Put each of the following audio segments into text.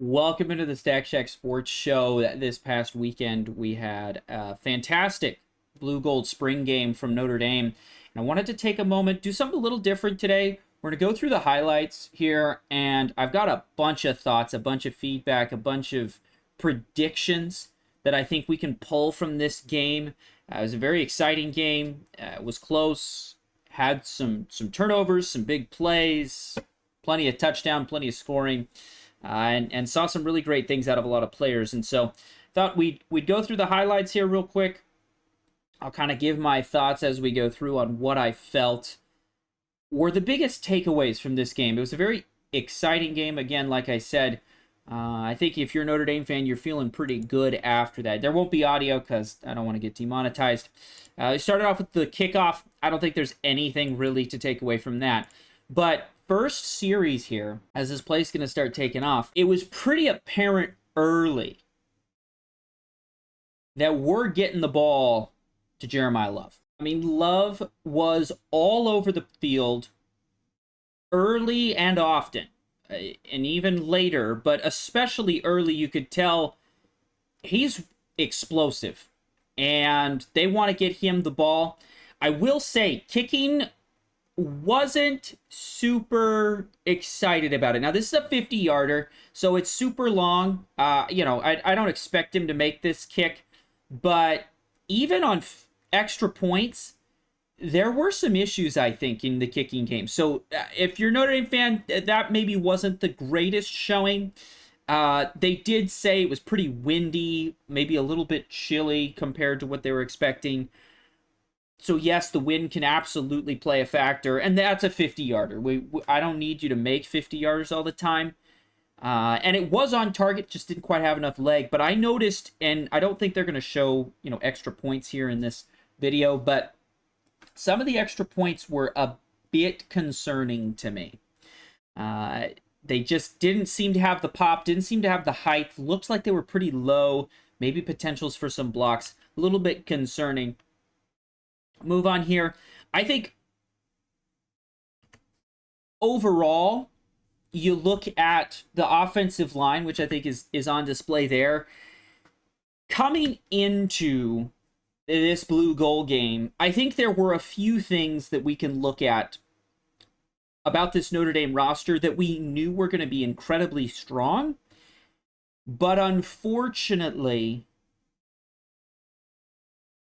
Welcome into the Stack Shack Sports Show. This past weekend, we had a fantastic blue gold spring game from Notre Dame. And I wanted to take a moment, do something a little different today. We're going to go through the highlights here, and I've got a bunch of thoughts, a bunch of feedback, a bunch of predictions that I think we can pull from this game. It was a very exciting game. It was close, had some turnovers, some big plays, plenty of touchdown, plenty of scoring. And saw some really great things out of a lot of players. And so thought we'd go through the highlights here real quick. I'll kind of give my thoughts as we go through on what I felt were the biggest takeaways from this game. It was a very exciting game. Again, like I said, I think if you're a Notre Dame fan, you're feeling pretty good after that. There won't be audio because I don't want to get demonetized. We started off with the kickoff. I don't think there's anything really to take away from that. But first series here, as this play's going to start taking off, it was pretty apparent early that we're getting the ball to Jeremiah Love. I mean, Love was all over the field early and often, and even later, but especially early, you could tell he's explosive, and they want to get him the ball. I will say, kicking wasn't super excited about it. Now, this is a 50-yarder, so it's super long. I don't expect him to make this kick, but even on extra points, there were some issues, I think, in the kicking game. So if you're a Notre Dame fan, that maybe wasn't the greatest showing. They did say it was pretty windy, maybe a little bit chilly compared to what they were expecting. So yes, the wind can absolutely play a factor, and that's a 50-yarder. I don't need you to make 50-yarders all the time. And it was on target, just didn't quite have enough leg. But I noticed, and I don't think they're going to show, extra points here in this video, but some of the extra points were a bit concerning to me. They just didn't seem to have the pop, didn't seem to have the height. Looks like they were pretty low, maybe potentials for some blocks. A little bit concerning. Move on here. I think overall, you look at the offensive line, which I think is on display there. Coming into this blue goal game, I think there were a few things that we can look at about this Notre Dame roster that we knew were going to be incredibly strong. But unfortunately,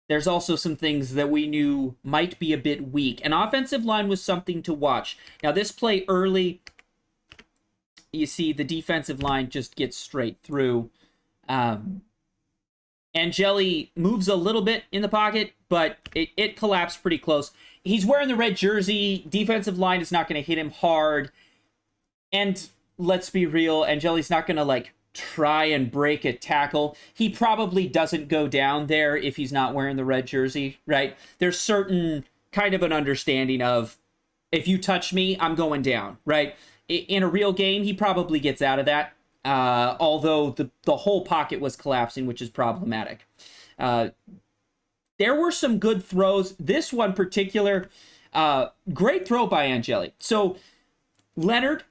there's also some things that we knew might be a bit weak. An offensive line was something to watch. Now, this play early, you see the defensive line just gets straight through. Angeli moves a little bit in the pocket, but it collapsed pretty close. He's wearing the red jersey. Defensive line is not going to hit him hard. And let's be real, Angeli's not going to, try and break a tackle. He probably doesn't go down there if he's not wearing the red jersey, right? There's certain kind of an understanding of, if you touch me, I'm going down, right? In a real game, he probably gets out of that, although the whole pocket was collapsing, which is problematic. There were some good throws. This one particular, great throw by Angeli. So Leonard,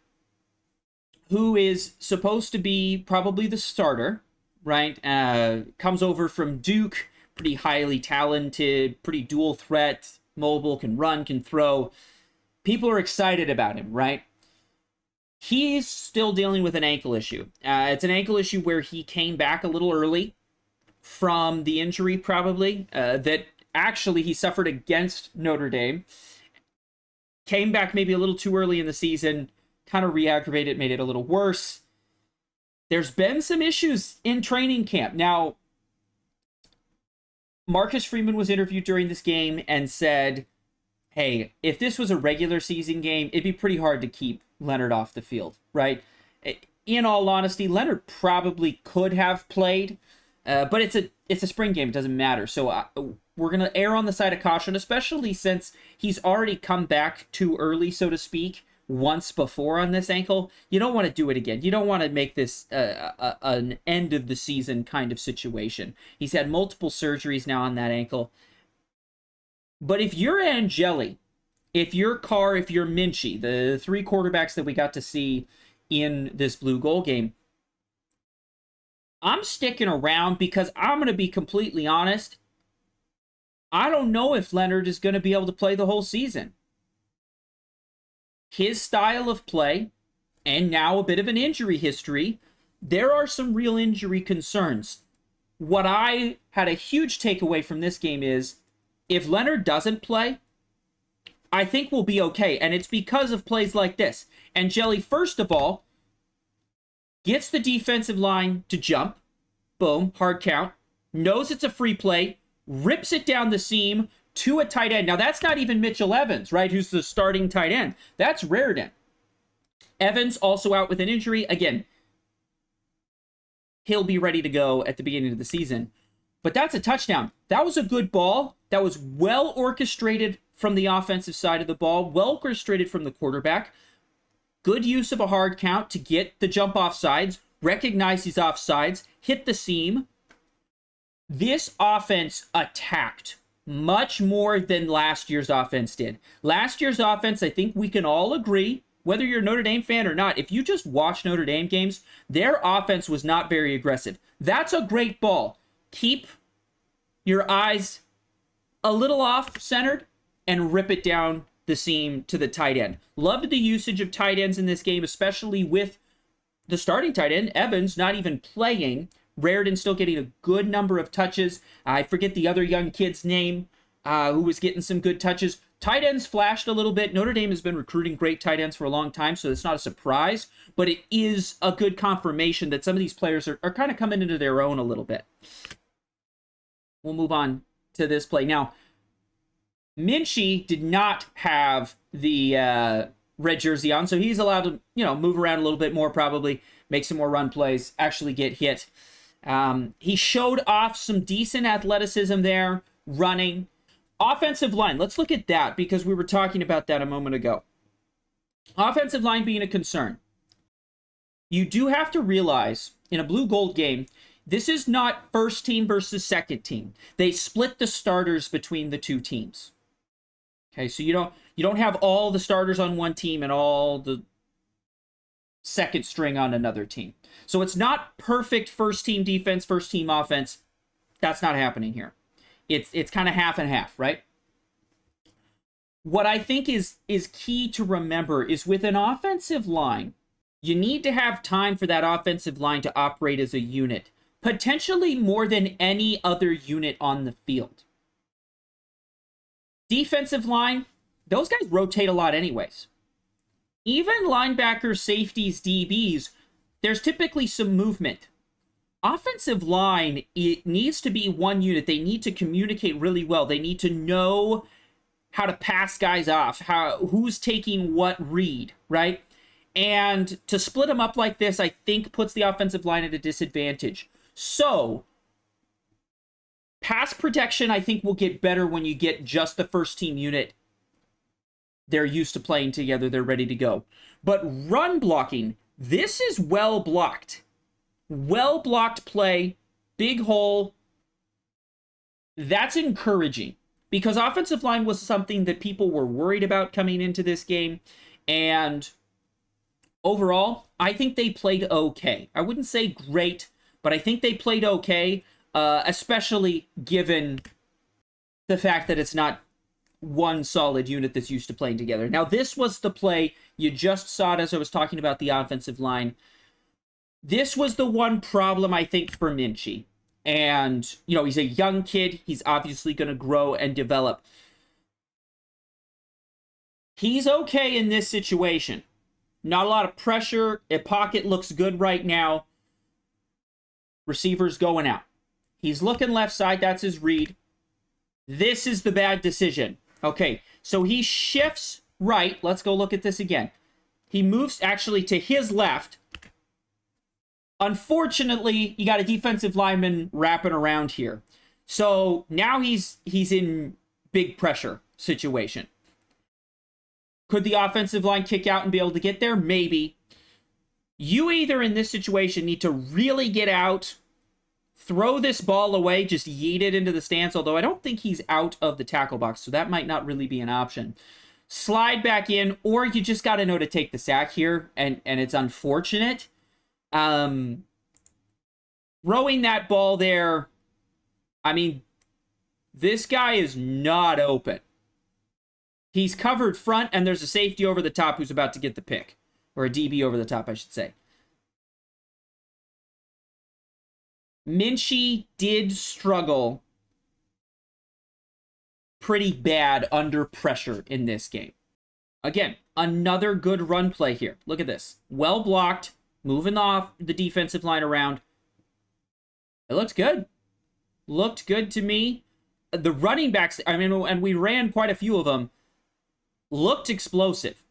who is supposed to be probably the starter, right? Comes over from Duke, pretty highly talented, pretty dual threat, mobile, can run, can throw. People are excited about him, right? He's still dealing with an ankle issue. It's an ankle issue where he came back a little early from the injury, probably, that actually he suffered against Notre Dame. Came back maybe a little too early in the season, kind of re-aggravated, made it a little worse. There's been some issues in training camp. Now, Marcus Freeman was interviewed during this game and said, hey, if this was a regular season game, it'd be pretty hard to keep Leonard off the field, right? In all honesty, Leonard probably could have played, but it's a spring game. It doesn't matter. So we're going to err on the side of caution, especially since he's already come back too early, so to speak, once before on this ankle. You don't want to do it again. You don't want to make this an end of the season kind of situation. He's had multiple surgeries now on that ankle. But if you're Angeli, if you're Carr, if you're Minchie, the three quarterbacks that we got to see in this blue goal game, I'm sticking around because I'm going to be completely honest. I don't know if Leonard is going to be able to play the whole season. His style of play, and now a bit of an injury history, there are some real injury concerns. What I had a huge takeaway from this game is, if Leonard doesn't play, I think we'll be okay. And it's because of plays like this. Angeli, first of all, gets the defensive line to jump. Boom, hard count. Knows it's a free play. Rips it down the seam to a tight end. Now, that's not even Mitchell Evans, right, who's the starting tight end. That's Raridan. Evans also out with an injury. Again, he'll be ready to go at the beginning of the season. But that's a touchdown. That was a good ball. That was well orchestrated from the offensive side of the ball. Well orchestrated from the quarterback. Good use of a hard count to get the jump off sides. Recognize these offsides. Hit the seam. This offense attacked much more than last year's offense did. Last year's offense, I think we can all agree, whether you're a Notre Dame fan or not, if you just watch Notre Dame games, their offense was not very aggressive. That's a great ball. Keep your eyes a little off-centered and rip it down the seam to the tight end. Loved the usage of tight ends in this game, especially with the starting tight end, Evans, not even playing. Raridan still getting a good number of touches. I forget the other young kid's name who was getting some good touches. Tight ends flashed a little bit. Notre Dame has been recruiting great tight ends for a long time, so it's not a surprise, but it is a good confirmation that some of these players are kind of coming into their own a little bit. We'll move on to this play. Now, Minchie did not have the red jersey on, so he's allowed to, move around a little bit more, probably make some more run plays, actually get hit. He showed off some decent athleticism there, running. Offensive line, let's look at that because we were talking about that a moment ago. Offensive line being a concern. You do have to realize, in a blue-gold game, this is not first team versus second team. They split the starters between the two teams. Okay, so you don't have all the starters on one team and all the second string on another team. So it's not perfect first team defense, first team offense. That's not happening here. It's kind of half and half, right? What I think is key to remember is with an offensive line, you need to have time for that offensive line to operate as a unit, potentially more than any other unit on the field. Defensive line, those guys rotate a lot anyways. Even linebackers, safeties, DBs, there's typically some movement. Offensive line, it needs to be one unit. They need to communicate really well. They need to know how to pass guys off, who's taking what read, right? And to split them up like this, I think puts the offensive line at a disadvantage. So, pass protection, I think, will get better when you get just the first team unit. They're used to playing together. They're ready to go. But run blocking, this is well blocked. Well blocked play, big hole. That's encouraging because offensive line was something that people were worried about coming into this game. And overall, I think they played okay. I wouldn't say great, but I think they played okay, especially given the fact that it's not one solid unit that's used to playing together. Now, this was the play. You just saw it as I was talking about the offensive line. This was the one problem, I think, for Minchie. And, he's a young kid. He's obviously going to grow and develop. He's okay in this situation. Not a lot of pressure. A pocket looks good right now. Receiver's going out. He's looking left side. That's his read. This is the bad decision. Okay, so he shifts right. Let's go look at this again. He moves actually to his left. Unfortunately, you got a defensive lineman wrapping around here. So now he's in big pressure situation. Could the offensive line kick out and be able to get there? Maybe. You either in this situation need to really get out, throw this ball away, just yeet it into the stance, although I don't think he's out of the tackle box, so that might not really be an option. Slide back in, or you just got to know to take the sack here, and it's unfortunate. Throwing that ball there, I mean, this guy is not open. He's covered front, and there's a safety over the top who's about to get the pick. Or a DB over the top, I should say. Minchie did struggle pretty bad under pressure in this game. Again, another good run play here. Look at this. Well blocked, moving off the defensive line around. It looks good. Looked good to me. The running backs, I mean, and we ran quite a few of them, looked explosive.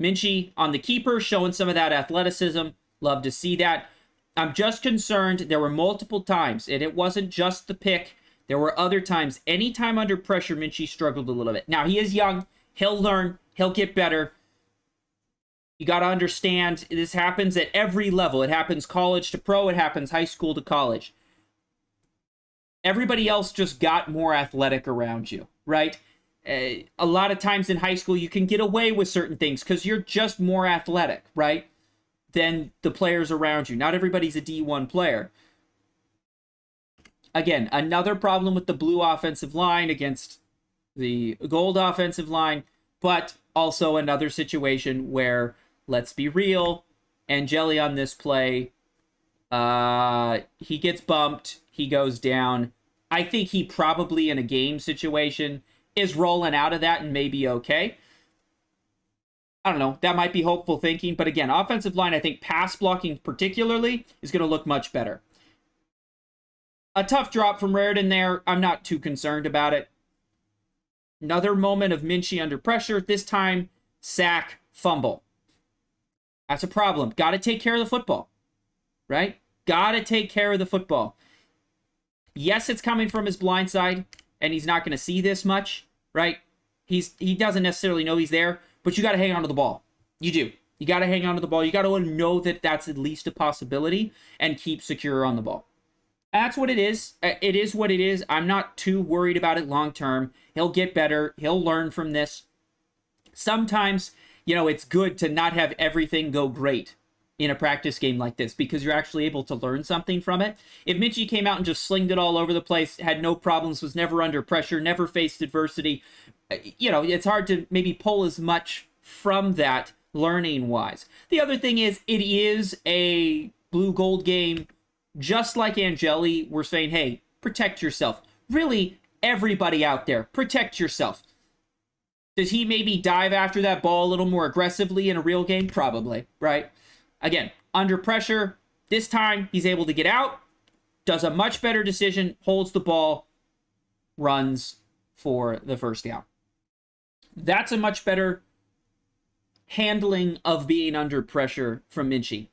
Minchie on the keeper, showing some of that athleticism. Love to see that. I'm just concerned there were multiple times, and it wasn't just the pick. There were other times. Anytime under pressure, Minchie struggled a little bit. Now, he is young. He'll learn. He'll get better. You got to understand, this happens at every level. It happens college to pro. It happens high school to college. Everybody else just got more athletic around you, right? A lot of times in high school, you can get away with certain things because you're just more athletic, right, than the players around you. Not everybody's a D1 player. Again, another problem with the blue offensive line against the gold offensive line, but also another situation where, let's be real, Angeli on this play, he gets bumped, he goes down. I think he probably, in a game situation, is rolling out of that and may be okay. I don't know. That might be hopeful thinking. But again, offensive line, I think pass blocking particularly is going to look much better. A tough drop from Raritan there. I'm not too concerned about it. Another moment of Minchie under pressure. This time, sack, fumble. That's a problem. Got to take care of the football, right? Got to take care of the football. Yes, it's coming from his blind side, and he's not going to see this much, right? He doesn't necessarily know he's there, but you got to hang on to the ball. You do. You got to hang on to the ball. You got to know that that's at least a possibility and keep secure on the ball. That's what it is. It is what it is. I'm not too worried about it long term. He'll get better. He'll learn from this. Sometimes, it's good to not have everything go great in a practice game like this because you're actually able to learn something from it. If Minchie came out and just slinged it all over the place, had no problems, was never under pressure, never faced adversity, it's hard to maybe pull as much from that learning-wise. The other thing is, it is a blue-gold game. Just like Angeli, we're saying, hey, protect yourself. Really, everybody out there, protect yourself. Does he maybe dive after that ball a little more aggressively in a real game? Probably, right? Again, under pressure, this time he's able to get out, does a much better decision, holds the ball, runs for the first down. That's a much better handling of being under pressure from Minchie.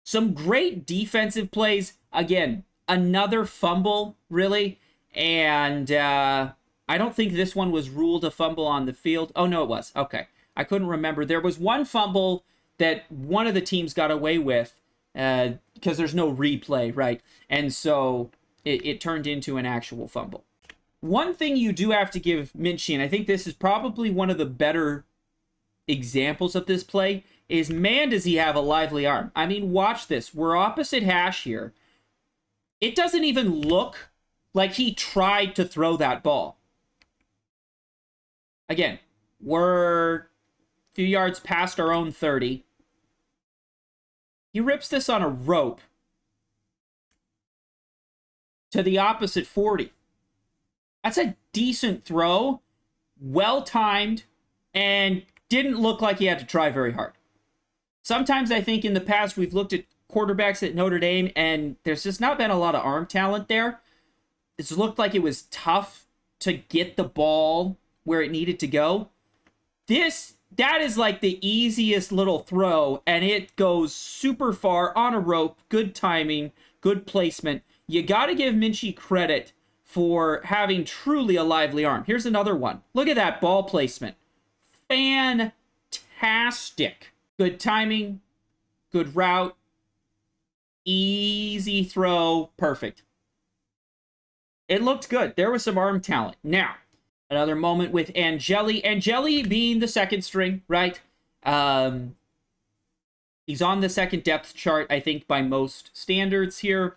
Some great defensive plays. Again, another fumble, really. And I don't think this one was ruled a fumble on the field. Oh, no, it was. Okay. I couldn't remember. There was one fumble that one of the teams got away with because there's no replay, right? And so it turned into an actual fumble. One thing you do have to give Minchie, and I think this is probably one of the better examples of this play, is, man, does he have a lively arm. I mean, watch this. We're opposite hash here. It doesn't even look like he tried to throw that ball. Again, we're a few yards past our own 30. He rips this on a rope to the opposite 40. That's a decent throw, well-timed, and didn't look like he had to try very hard. Sometimes I think in the past we've looked at quarterbacks at Notre Dame and there's just not been a lot of arm talent there. It's looked like it was tough to get the ball where it needed to go. That is like the easiest little throw, and it goes super far on a rope. Good timing, good placement. You got to give Minchie credit for having truly a lively arm. Here's another one. Look at that ball placement. Fantastic. Good timing, good route, easy throw, perfect. It looked good. There was some arm talent. Now, another moment with Angeli. Angeli being the second string, right? He's on the second depth chart, I think, by most standards here.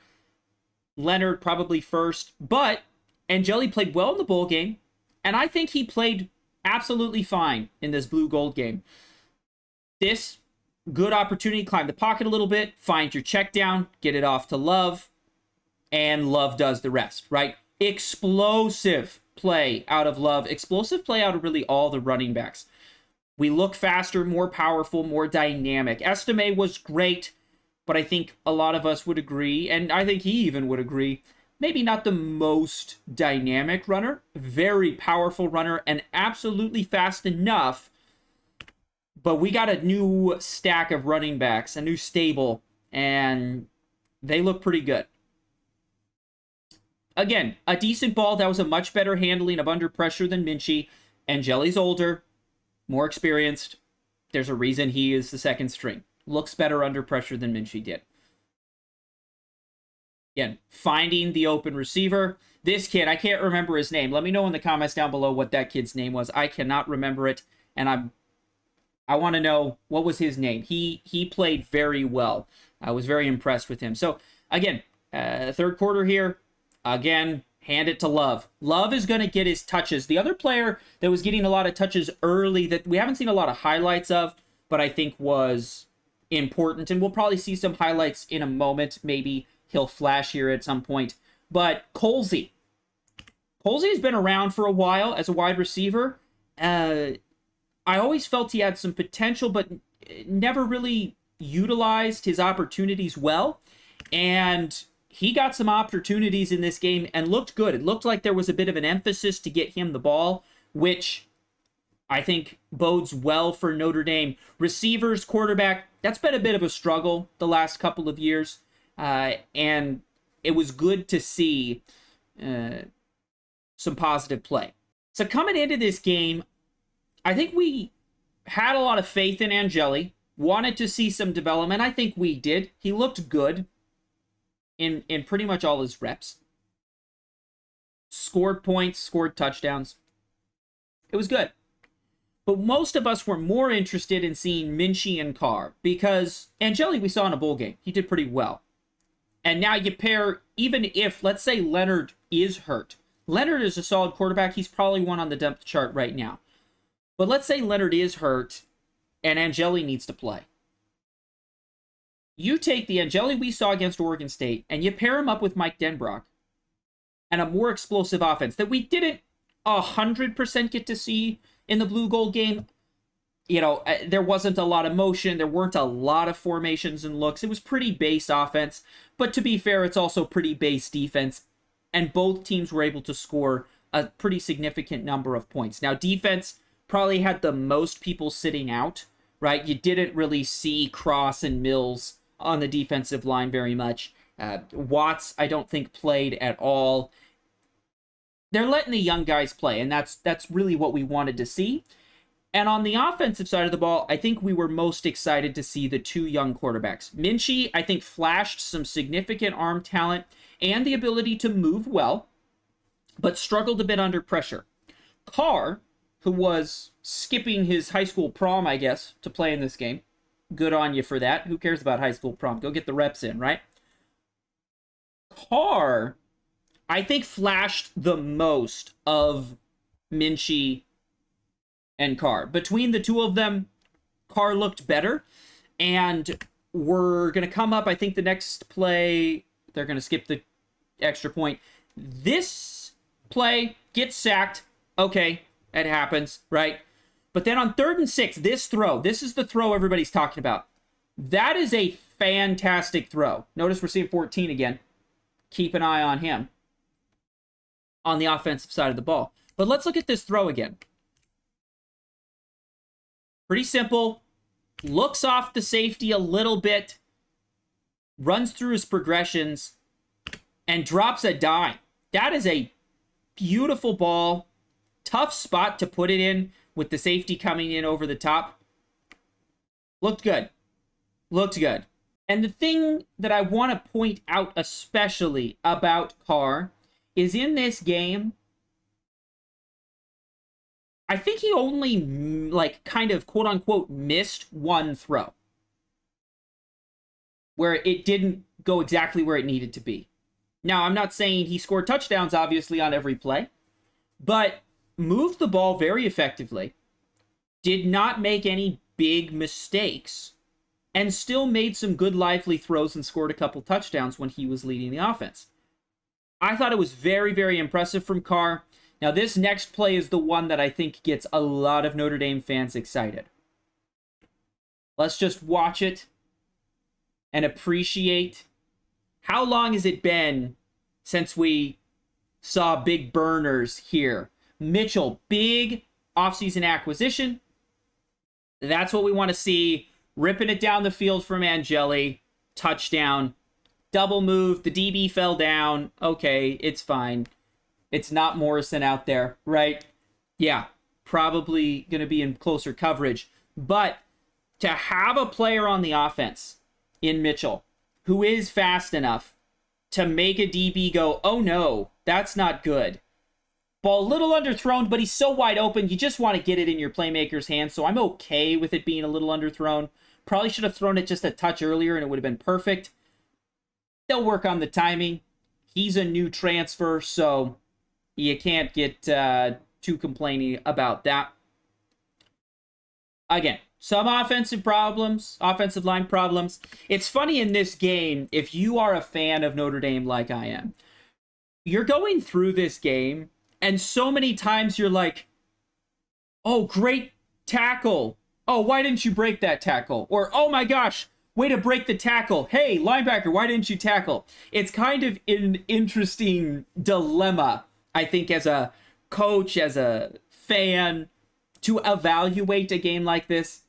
Leonard probably first, but Angeli played well in the bowl game, and I think he played absolutely fine in this blue gold game. This good opportunity, climb the pocket a little bit, find your check down, get it off to Love, and Love does the rest, right? Explosive play out of Love, explosive play out of really all the running backs. We look faster, more powerful, more dynamic. Estime was great, but I think a lot of us would agree, and I think he even would agree, maybe not the most dynamic runner, very powerful runner, and absolutely fast enough, but we got a new stack of running backs, a new stable, and they look pretty good. Again, a decent ball. That was a much better handling of under pressure than Minchie. Angeli's older, more experienced. There's a reason he is the second string. Looks better under pressure than Minchie did. Again, finding the open receiver. This kid, I can't remember his name. Let me know in the comments down below what that kid's name was. I cannot remember it, and I want to know what was his name. He played very well. I was very impressed with him. So, again, third quarter here. Again, hand it to Love. Love is going to get his touches. The other player that was getting a lot of touches early that we haven't seen a lot of highlights of, but I think was important, and we'll probably see some highlights in a moment. Maybe he'll flash here at some point. But Colsey. Colsey has been around for a while as a wide receiver. I always felt he had some potential, but never really utilized his opportunities well. And he got some opportunities in this game and looked good. It looked like there was a bit of an emphasis to get him the ball, which I think bodes well for Notre Dame. Receivers, quarterback, that's been a bit of a struggle the last couple of years. And it was good to see some positive play. So coming into this game, I think we had a lot of faith in Angeli, wanted to see some development. I think we did. He looked good in pretty much all his reps. Scored points, scored touchdowns. It was good. But most of us were more interested in seeing Minchie and Carr, because Angeli we saw in a bowl game. He did pretty well. And now you pair, even if, let's say Leonard is hurt. Leonard is a solid quarterback. He's probably one on the depth chart right now. But let's say Leonard is hurt and Angeli needs to play. You take the Angeli we saw against Oregon State and you pair him up with Mike Denbrock and a more explosive offense that we didn't 100% get to see in the blue gold game. You know, there wasn't a lot of motion. There weren't a lot of formations and looks. It was pretty base offense. But to be fair, it's also pretty base defense. And both teams were able to score a pretty significant number of points. Now, defense probably had the most people sitting out, right? You didn't really see Cross and Mills on the defensive line very much. Watts, I don't think, played at all. They're letting the young guys play, and that's really what we wanted to see. And on the offensive side of the ball, I think we were most excited to see the two young quarterbacks. Minchie, I think, flashed some significant arm talent and the ability to move well, but struggled a bit under pressure. Carr, who was skipping his high school prom, I guess, to play in this game. Good on you for that. Who cares about high school prom? Go get the reps in, right? Carr, I think, flashed the most of Minchie and Carr. Between the two of them, Carr looked better. And we're going to come up, I think the next play, they're going to skip the extra point. This play gets sacked. Okay, it happens, right? But then on 3rd and 6, this is the throw everybody's talking about. That is a fantastic throw. Notice we're seeing 14 again. Keep an eye on him on the offensive side of the ball. But let's look at this throw again. Pretty simple. Looks off the safety a little bit. Runs through his progressions. And drops a dime. That is a beautiful ball. Tough spot to put it in with the safety coming in over the top. Looked good. Looked good. And the thing that I want to point out especially about Carr is in this game, I think he only, kind of, quote-unquote, missed one throw. where it didn't go exactly where it needed to be. Now, I'm not saying he scored touchdowns, obviously, on every play, but moved the ball very effectively, did not make any big mistakes, and still made some good lively throws and scored a couple touchdowns when he was leading the offense. I thought it was very, very impressive from Carr. Now, this next play is the one that I think gets a lot of Notre Dame fans excited. Let's just watch it and appreciate how long has it been since we saw big burners here. Mitchell, big offseason acquisition. That's what we want to see. Ripping it down the field from Angeli. Touchdown. Double move. The DB fell down. Okay, it's fine. It's not Morrison out there, right? Yeah, probably going to be in closer coverage. But to have a player on the offense in Mitchell who is fast enough to make a DB go, oh no, that's not good. Ball a little underthrown, but he's so wide open, you just want to get it in your playmaker's hands, so I'm okay with it being a little underthrown. Probably should have thrown it just a touch earlier and it would have been perfect. They'll work on the timing. He's a new transfer, so you can't get too complaining about that. Again, some offensive line problems. It's funny in this game, if you are a fan of Notre Dame like I am, you're going through this game, and so many times you're like, oh, great tackle. Oh, why didn't you break that tackle? Or, oh my gosh, way to break the tackle. Hey, linebacker, why didn't you tackle? It's kind of an interesting dilemma, I think, as a coach, as a fan, to evaluate a game like this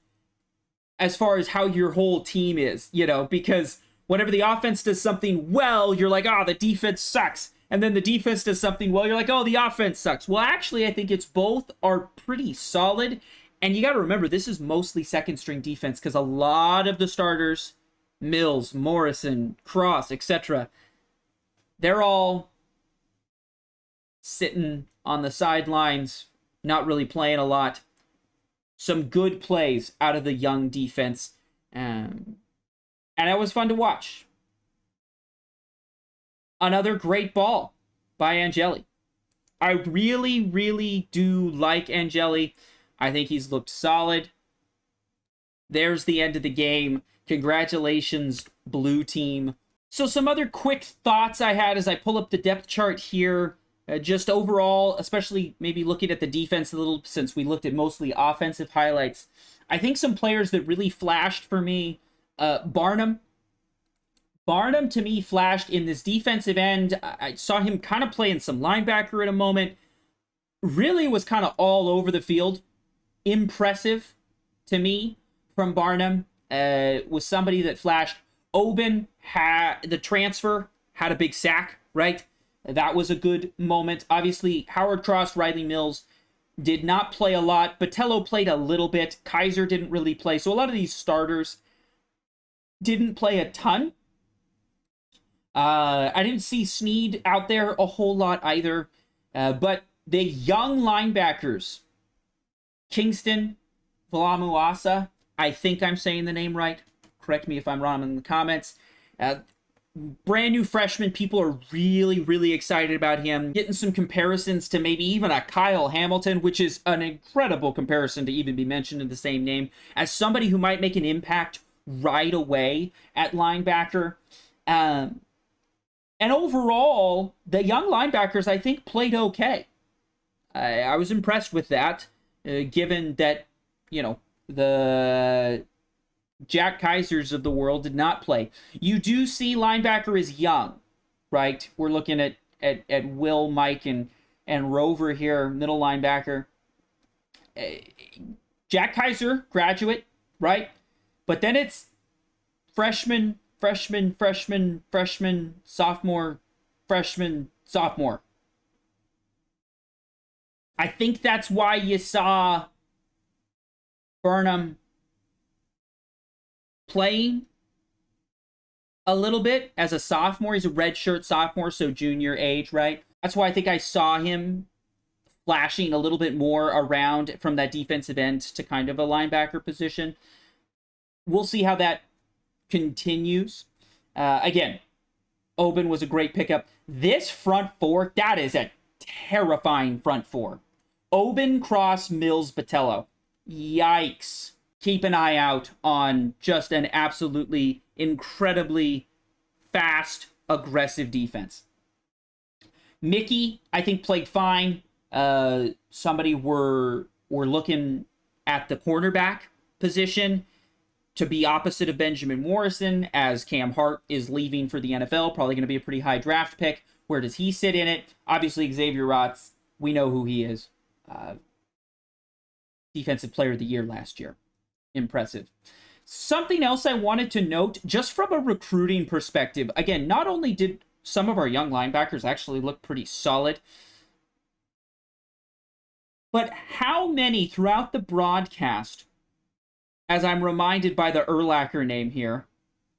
as far as how your whole team is, because whenever the offense does something well, you're like, oh, the defense sucks. And then the defense does something well, you're like, oh, the offense sucks. Well, actually, I think it's both are pretty solid. And you got to remember, this is mostly second-string defense because a lot of the starters, Mills, Morrison, Cross, etc., they're all sitting on the sidelines, not really playing a lot. Some good plays out of the young defense. And it was fun to watch. Another great ball by Angeli. I really, really do like Angeli. I think he's looked solid. There's the end of the game. Congratulations, blue team. So some other quick thoughts I had as I pull up the depth chart here. Just overall, especially maybe looking at the defense a little, since we looked at mostly offensive highlights. I think some players that really flashed for me, Barnum. Barnum, to me, flashed in this defensive end. I saw him kind of playing some linebacker in a moment. Really was kind of all over the field. Impressive to me from Barnum. Was somebody that flashed. Oben, the transfer, had a big sack, right? That was a good moment. Obviously, Howard Cross, Riley Mills did not play a lot. Botello played a little bit. Kaiser didn't really play. So a lot of these starters didn't play a ton. I didn't see Sneed out there a whole lot either. But the young linebackers, Kingston, Valamuasa, I think I'm saying the name right. Correct me if I'm wrong in the comments. Brand new freshman. People are really, really excited about him. Getting some comparisons to maybe even a Kyle Hamilton, which is an incredible comparison to even be mentioned in the same name, as somebody who might make an impact right away at linebacker. And overall, the young linebackers, I think, played okay. I was impressed with that, given that, the Jack Kaisers of the world did not play. You do see linebacker is young, right? We're looking at Will, Mike, and Rover here, middle linebacker. Jack Kaiser, graduate, right? But then it's freshman, sophomore, freshman, sophomore. I think that's why you saw Burnham playing a little bit as a sophomore. He's a redshirt sophomore, so junior age, right? That's why I think I saw him flashing a little bit more around from that defensive end to kind of a linebacker position. We'll see how that continues. Again, Oben was a great pickup. This front four, that is a terrifying front four. Oben, Cross, Mills, Botello. Yikes. Keep an eye out on just an absolutely incredibly fast, aggressive defense. Mickey, I think, played fine. Somebody we're looking at the cornerback position to be opposite of Benjamin Morrison, as Cam Hart is leaving for the NFL, probably going to be a pretty high draft pick. Where does he sit in it? Obviously, Xavier Rotz, we know who he is. Defensive Player of the Year last year. Impressive. Something else I wanted to note, just from a recruiting perspective, again, not only did some of our young linebackers actually look pretty solid, but how many throughout the broadcast, as I'm reminded by the Urlacher name here.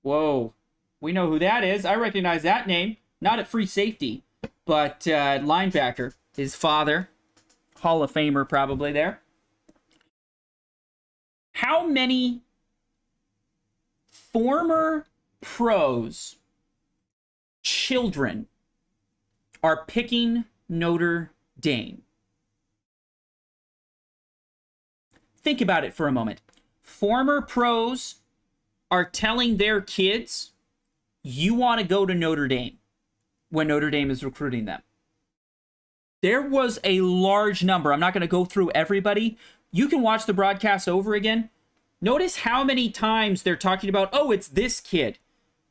Whoa, we know who that is. I recognize that name. Not at free safety, but linebacker. His father, Hall of Famer probably there. How many former pros' children are picking Notre Dame? Think about it for a moment. Former pros are telling their kids, you want to go to Notre Dame when Notre Dame is recruiting them. There was a large number. I'm not going to go through everybody. You can watch the broadcast over again. Notice how many times they're talking about, oh, it's this kid.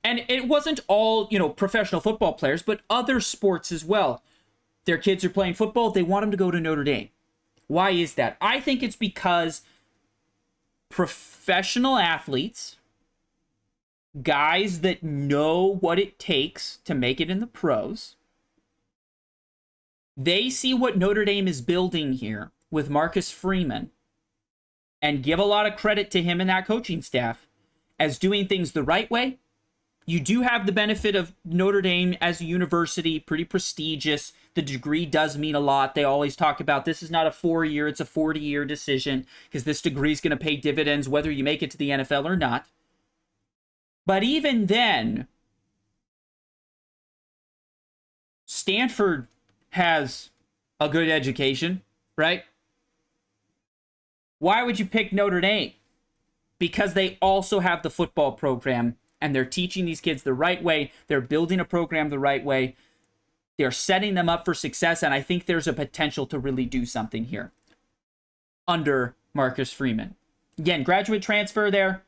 And it wasn't all, professional football players, but other sports as well. Their kids are playing football. They want them to go to Notre Dame. Why is that? I think it's because professional athletes, guys that know what it takes to make it in the pros, they see what Notre Dame is building here with Marcus Freeman and give a lot of credit to him and that coaching staff as doing things the right way. You do have the benefit of Notre Dame as a university, pretty prestigious. The degree does mean a lot. They always talk about this is not a 4-year, it's a 40-year decision because this degree is going to pay dividends whether you make it to the NFL or not. But even then, Stanford has a good education, right? Why would you pick Notre Dame? Because they also have the football program and they're teaching these kids the right way. They're building a program the right way. They're setting them up for success, and I think there's a potential to really do something here under Marcus Freeman. Again, graduate transfer there.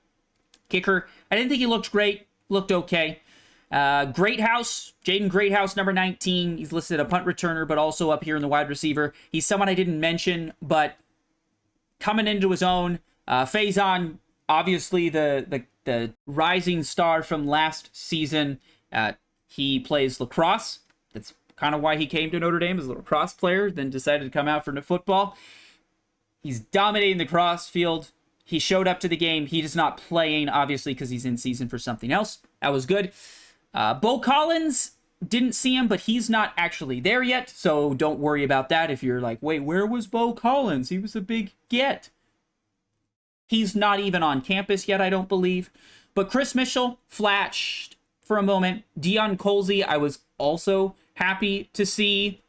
Kicker, I didn't think he looked great. Looked okay. Greathouse, Jaden Greathouse, number 19. He's listed a punt returner, but also up here in the wide receiver. He's someone I didn't mention, but coming into his own. Faison, obviously the rising star from last season. He plays lacrosse. That's kind of why he came to Notre Dame as a lacrosse player, then decided to come out for football. He's dominating the cross field. He showed up to the game. He is not playing, obviously, because he's in season for something else. That was good. Bo Collins, didn't see him, but he's not actually there yet, so don't worry about that if you're like, wait, where was Bo Collins? He was a big get. He's not even on campus yet, I don't believe. But Chris Mitchell flashed for a moment. Deion Colsey, I was also happy to see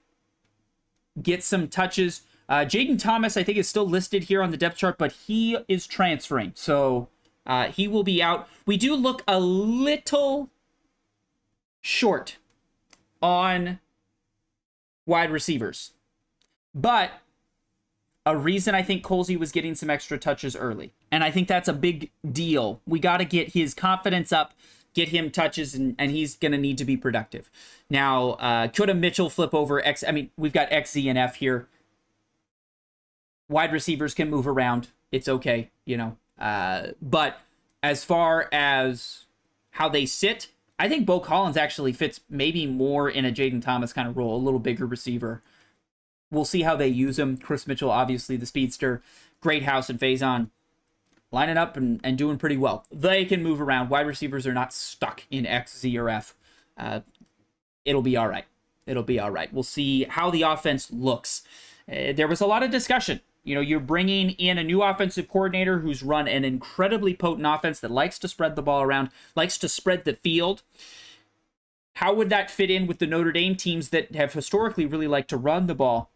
get some touches. Jaden Thomas, I think, is still listed here on the depth chart, but he is transferring, so he will be out. We do look a little short on wide receivers, but a reason I think Colsey was getting some extra touches early, and I think that's a big deal. We got to get his confidence up, get him touches, and he's going to need to be productive. Now, could a Mitchell flip over X? I mean, we've got X, Z, and F here. Wide receivers can move around. It's okay, but as far as how they sit, I think Bo Collins actually fits maybe more in a Jaden Thomas kind of role, a little bigger receiver. We'll see how they use him. Chris Mitchell, obviously the speedster. Greathouse and Faison lining up and doing pretty well. They can move around. Wide receivers are not stuck in X, Z, or F. It'll be all right. It'll be all right. We'll see how the offense looks. There was a lot of discussion You know, you're bringing in a new offensive coordinator who's run an incredibly potent offense that likes to spread the ball around, likes to spread the field. How would that fit in with the Notre Dame teams that have historically really liked to run the ball?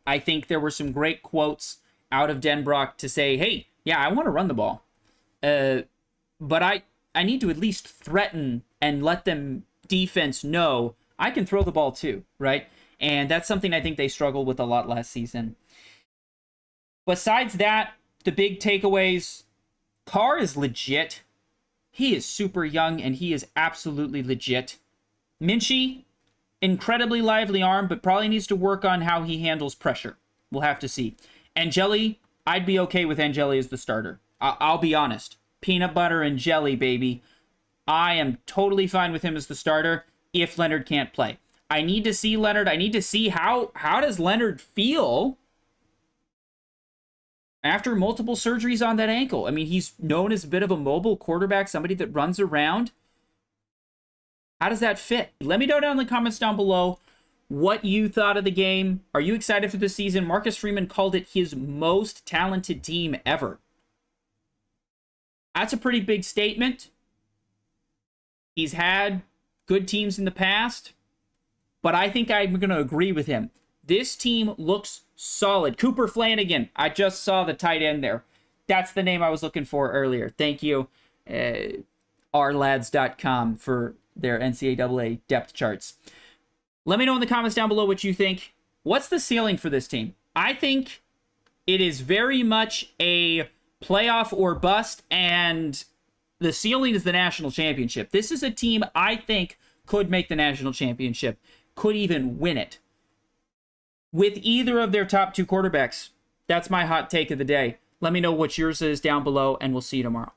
I think there were some great quotes out of Denbrock to say, hey, yeah, I want to run the ball. But I need to at least threaten and let them defense know I can throw the ball too, right? And that's something I think they struggled with a lot last season. Besides that, the big takeaways, Carr is legit. He is super young, and he is absolutely legit. Minchie, incredibly lively arm, but probably needs to work on how he handles pressure. We'll have to see. Angeli, I'd be okay with Angeli as the starter. I'll be honest. Peanut butter and jelly, baby. I am totally fine with him as the starter if Leonard can't play. I need to see Leonard. I need to see how does Leonard feel after multiple surgeries on that ankle. I mean, he's known as a bit of a mobile quarterback, somebody that runs around. How does that fit? Let me know down in the comments down below what you thought of the game. Are you excited for the season? Marcus Freeman called it his most talented team ever. That's a pretty big statement. He's had good teams in the past, but I think I'm going to agree with him. This team looks solid. Cooper Flanagan, I just saw the tight end there. That's the name I was looking for earlier. Thank you, rlads.com, for their NCAA depth charts. Let me know in the comments down below what you think. What's the ceiling for this team? I think it is very much a playoff or bust, and the ceiling is the national championship. This is a team I think could make the national championship, could even win it with either of their top two quarterbacks. That's my hot take of the day. Let me know what yours is down below, and we'll see you tomorrow.